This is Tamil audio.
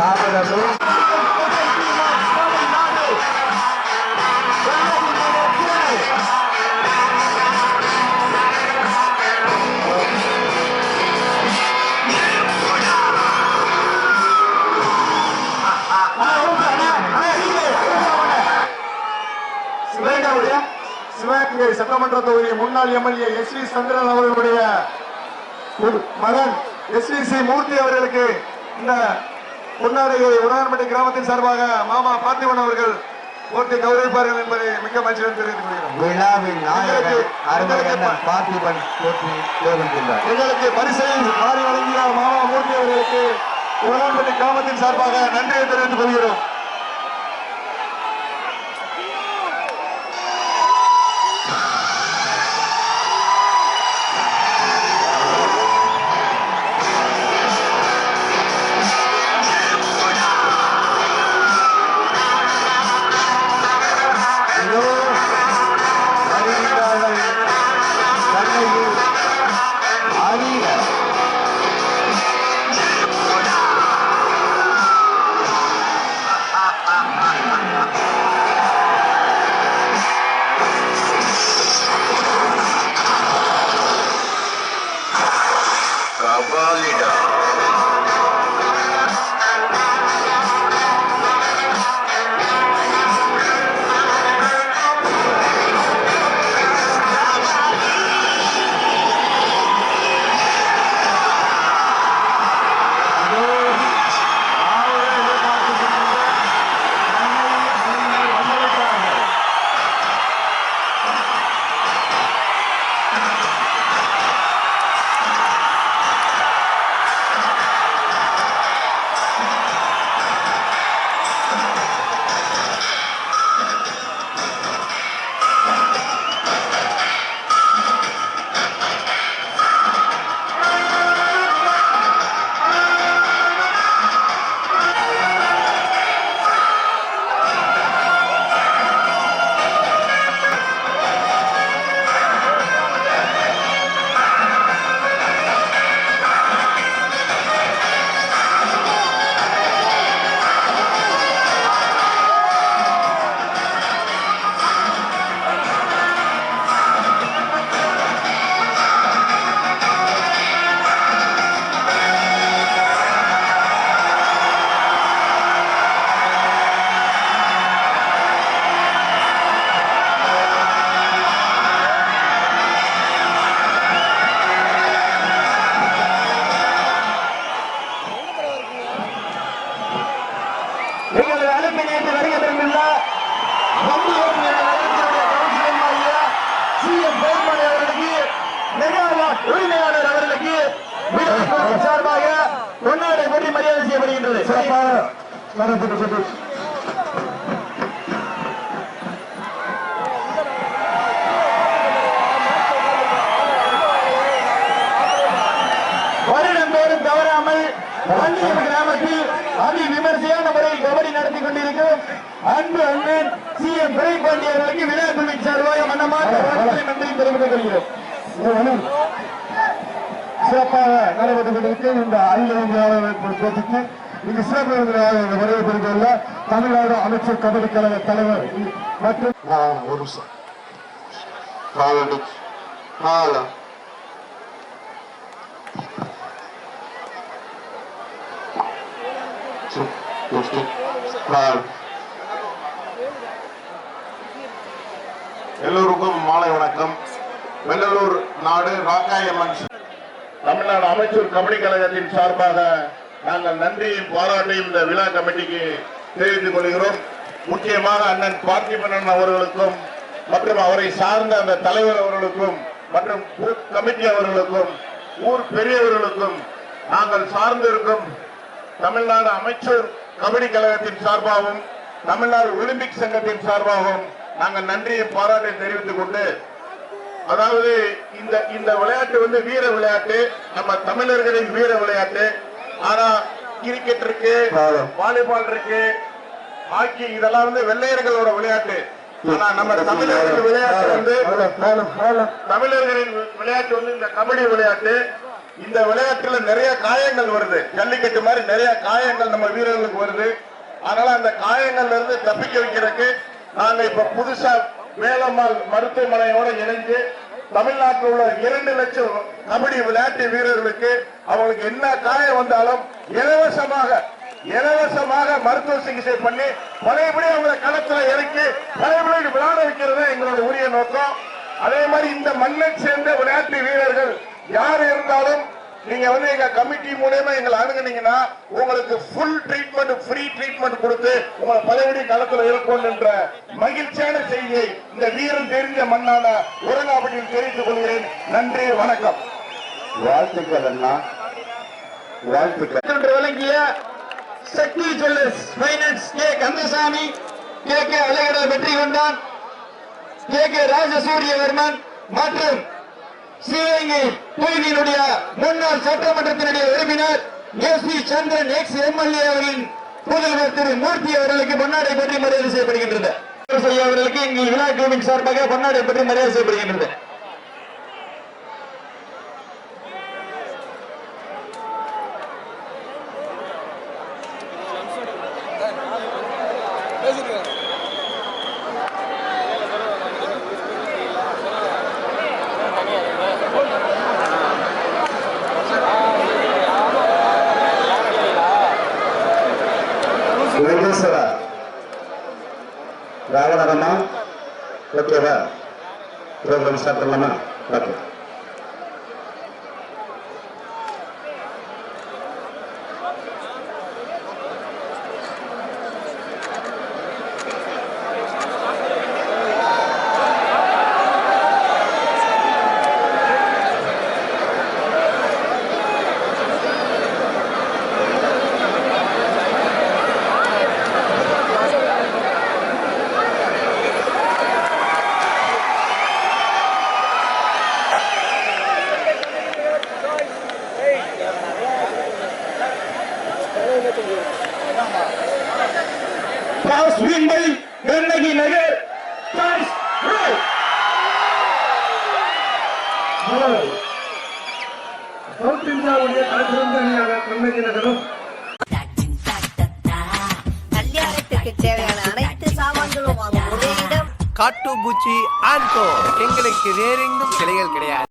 தாமதமும் சிவகங்கை சட்டமன்ற தொகுதி முன்னாள் எம்எல்ஏ எஸ் வி சந்திரன் அவர்களுடைய மகன் SVC மூர்த்தி அவர்களுக்கு இந்த பொன்னாடையை உடன்பட்டி கிராமத்தின் சார்பாக மாமா பார்த்திபன் அவர்கள் போட்டி கௌரவிப்பார்கள் என்பதை மிக மகிழ்ச்சியுடன் தெரிவித்துக் கொள்கிறோம். விழாவின் பார்த்திபன் எங்களுக்கு பரிசை மாறி வழங்கிய மாமா மூர்த்தி அவர்களுக்கு உடன்பட்டி கிராமத்தின் சார்பாக நன்றியை தெரிவித்துக் கொள்கிறோம். உரிமையாளர் அவர்களுக்கு சார்பாக பொன்னாடை போட்டி மரியாதை செய்யப்படுகின்றது. வருடந்தோறும் தவறாமல் பள்ளியம் கிராமத்தில் அதி விமர்சையான முறையில் கபடி நடத்தி கொண்டிருக்கும் அன்பு அண்ணன் CM பிரைபாண்டி அவர்களுக்கு விழா குழுவின் சார்பாக மன்னமாற்ற நன்றி தெரிவித்துக் கொள்கிறோம். சிறப்பாக நடைபெற்றுக் கொண்டிருக்கும் இந்த அரியலூர் போட்டிக்கு இங்கு சிறப்பு வருகை புரிந்துள்ள தமிழ்நாடு அமைச்சர் கபடி கழக தலைவர் மற்றும் ஒரு எல்லோருக்கும் மாலை வணக்கம். வெள்ளலூர் நாடு ராக்காயம்மன் தமிழ்நாடு அமைச்சர் கபடி கழகத்தின் சார்பாக நாங்கள் நன்றியும் பாராட்டையும் இந்த விழா கமிட்டிக்கு தெரிவித்துக் கொள்கிறோம். முக்கியமாக அண்ணன் பார்த்திபன் அவர்களுக்கும் மற்றும் அவரை சார்ந்த அந்த தலைவர் அவர்களுக்கும் மற்றும் கமிட்டி அவர்களுக்கும் ஊர் பெரியவர்களுக்கும் நாங்கள் சார்ந்திருக்கும் தமிழ்நாடு அமைச்சர் கபடி கழகத்தின் சார்பாகவும் தமிழ்நாடு ஒலிம்பிக் சங்கத்தின் சார்பாகவும் நாங்கள் நன்றியும் பாராட்டையும் தெரிவித்துக் கொண்டு, அதாவது இந்த விளையாட்டு வீர விளையாட்டு, நம்ம தமிழர்களின் வீர விளையாட்டு. ஆனா கிரிக்கெட் இருக்கு, வாலிபால் இருக்கு, ஹாக்கி, இதெல்லாம் வெள்ளையர்களோட விளையாட்டு. ஆனா நம்ம தமிழர்கள் விளையாட்டு தமிழர்களின் விளையாட்டு இந்த கபடி விளையாட்டு. இந்த விளையாட்டுல நிறைய காயங்கள் வருது. ஜல்லிக்கட்டு மாதிரி நிறைய காயங்கள் நம்ம வீரர்களுக்கு வருது. அதனால அந்த காயங்கள்ல இருந்து தப்பிக்க வைக்கிறதுக்கு நாங்க இப்ப புதுசா வேலம்மாள் மருத்துவமனையோட இணைஞ்சு தமிழ்நாட்டில் உள்ள 2 லட்சம் கபடி விளையாட்டு வீரர்களுக்கு அவங்களுக்கு என்ன காயம் வந்தாலும் இலவசமாக மருத்துவ சிகிச்சை பண்ணி பழையபடி அவங்களை களத்துல இறக்கி பழையபடி விளையாட வைக்கிறது எங்களோட உரிய நோக்கம். அதே மாதிரி இந்த மண்ணை சேர்ந்த விளையாட்டு வீரர்கள் யார் இருந்தாலும் நீங்க எங்க கமிட்டி மூலமா எங்களை அணுகுனீங்கன்னா உங்களுக்கு ஃபுல் ட்ரீட்மெண்ட், ஃப்ரீ ட்ரீட்மெண்ட் கொடுத்து உங்களை பழையபடி களத்துல இருக்கும் என்ற மகிழ்ச்சியான செய்தியை இந்த வீரம் தெரிஞ்ச மண்ணான உரங்காப்பட்டியில் தெரிவித்துக் கொள்கிறேன். நன்றி, வணக்கம். வாழ்த்துக்கள் அண்ணா, வாழ்த்துக்கள். வழங்கிய Sakthi jewellers finance K Kandasamy, K Azhagadal Vetri Kondan, K ராஜசூரியவர்மன் மற்றும் சிவகங்கை தொகுதியினுடைய முன்னாள் சட்டமன்றத்தினுடைய உறுப்பினர் எஸ்.பி. சந்திரன் எக்ஸ் எம்எல்ஏ அவர்களின் புதல்வர் திரு மூர்த்தி அவர்களுக்கு பொன்னாடை பற்றி மரியாதை செய்யப்படுகின்றது. அவர்களுக்கு எங்கள் விழா குழுவின் சார்பாக பொன்னாடை பற்றி மரியாதை செய்யப்படுகின்றது. ராவணரம்மா, ஓகேவா? ப்ரோக்ராம் ஸ்டார்ட் பண்ணலாமா? Okay. Pass win by Gandagi Nagar. Pass roll. South இந்தியாவுடைய தலைசிறந்த அணியாக கண்ணகி நகரம் கல்யாணத்துக்கு தேவையான அனைத்து சாமான்களும் வாங்கும் ஒரே இடம் காட்டு பூச்சி ஆன்கோ. எங்களுக்கு வேறெங்கும் கிளைகள் கிடையாது.